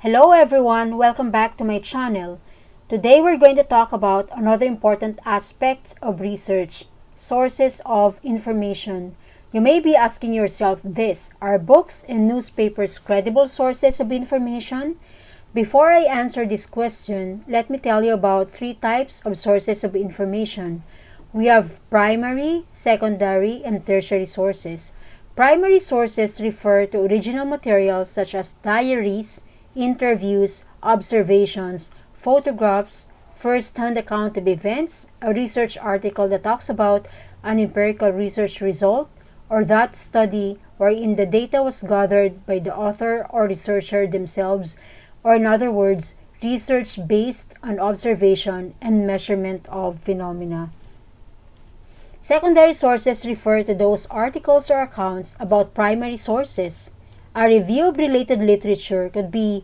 Hello everyone, welcome back to my channel. Today we're going to talk about another important aspect of research, sources of information. You may be asking yourself this, are books and newspapers credible sources of information? Before I answer this question, let me tell you about three types of sources of information. We have primary, secondary, and tertiary sources. Primary sources refer to original materials such as diaries, interviews, observations, photographs, first-hand account of events, a research article that talks about an empirical research result, or that study wherein the data was gathered by the author or researcher themselves, or in other words, research based on observation and measurement of phenomena. Secondary sources refer to those articles or accounts about primary sources. A review of related literature could be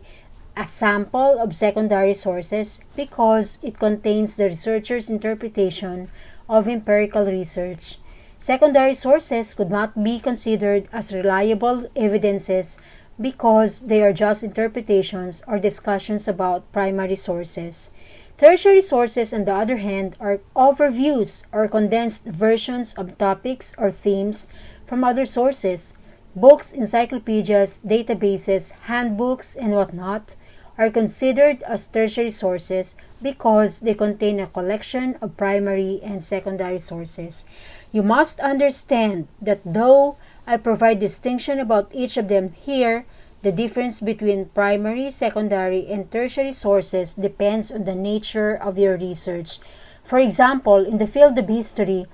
a sample of secondary sources because it contains the researcher's interpretation of empirical research. Secondary sources could not be considered as reliable evidences because they are just interpretations or discussions about primary sources. Tertiary sources, on the other hand, are overviews or condensed versions of topics or themes from other sources. Books, encyclopedias, databases, handbooks, and whatnot are considered as tertiary sources because they contain a collection of primary and secondary sources. You must understand that though I provide distinction about each of them here, the difference between primary, secondary, and tertiary sources depends on the nature of your research. For example, in the field of history,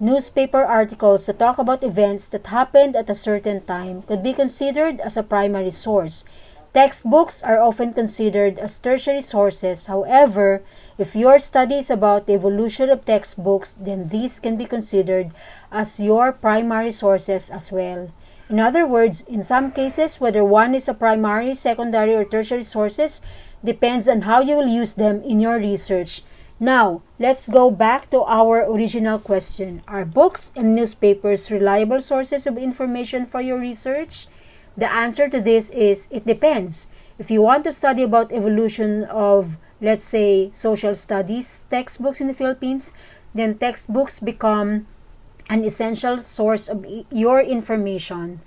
newspaper articles that talk about events that happened at a certain time could be considered as a primary source. Textbooks are often considered as tertiary sources. However, if your study is about the evolution of textbooks, then these can be considered as your primary sources as well. In other words, in some cases, whether one is a primary, secondary, or tertiary sources depends on how you will use them in your research. Now, let's go back to our original question. Are books and newspapers reliable sources of information for your research? The answer to this is, it depends. If you want to study about evolution of, let's say, social studies textbooks in the Philippines, then textbooks become an essential source of your information.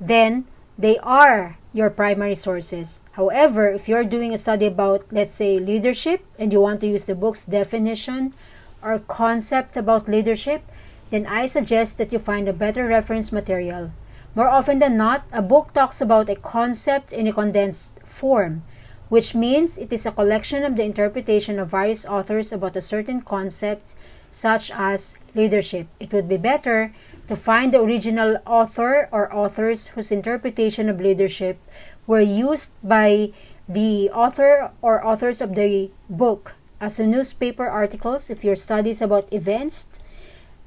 Then, they are your primary sources. However, if you're doing a study about, let's say, leadership, and you want to use the book's definition or concept about leadership, then I suggest that you find a better reference material. More often than not, a book talks about a concept in a condensed form, which means it is a collection of the interpretation of various authors about a certain concept, such as leadership. It would be better to find the original author or authors whose interpretation of leadership were used by the author or authors of the book. As a newspaper articles, if your studies about events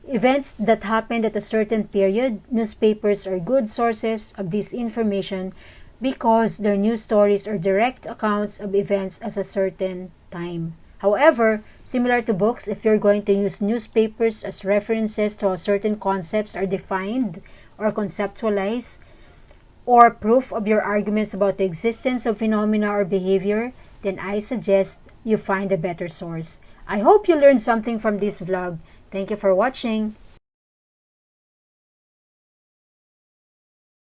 that happened at a certain period, newspapers are good sources of this information because their news stories are direct accounts of events at a certain time. However, similar to books, if you're going to use newspapers as references to how certain concepts are defined or conceptualized, or proof of your arguments about the existence of phenomena or behavior, then I suggest you find a better source. I hope you learned something from this vlog. Thank you for watching.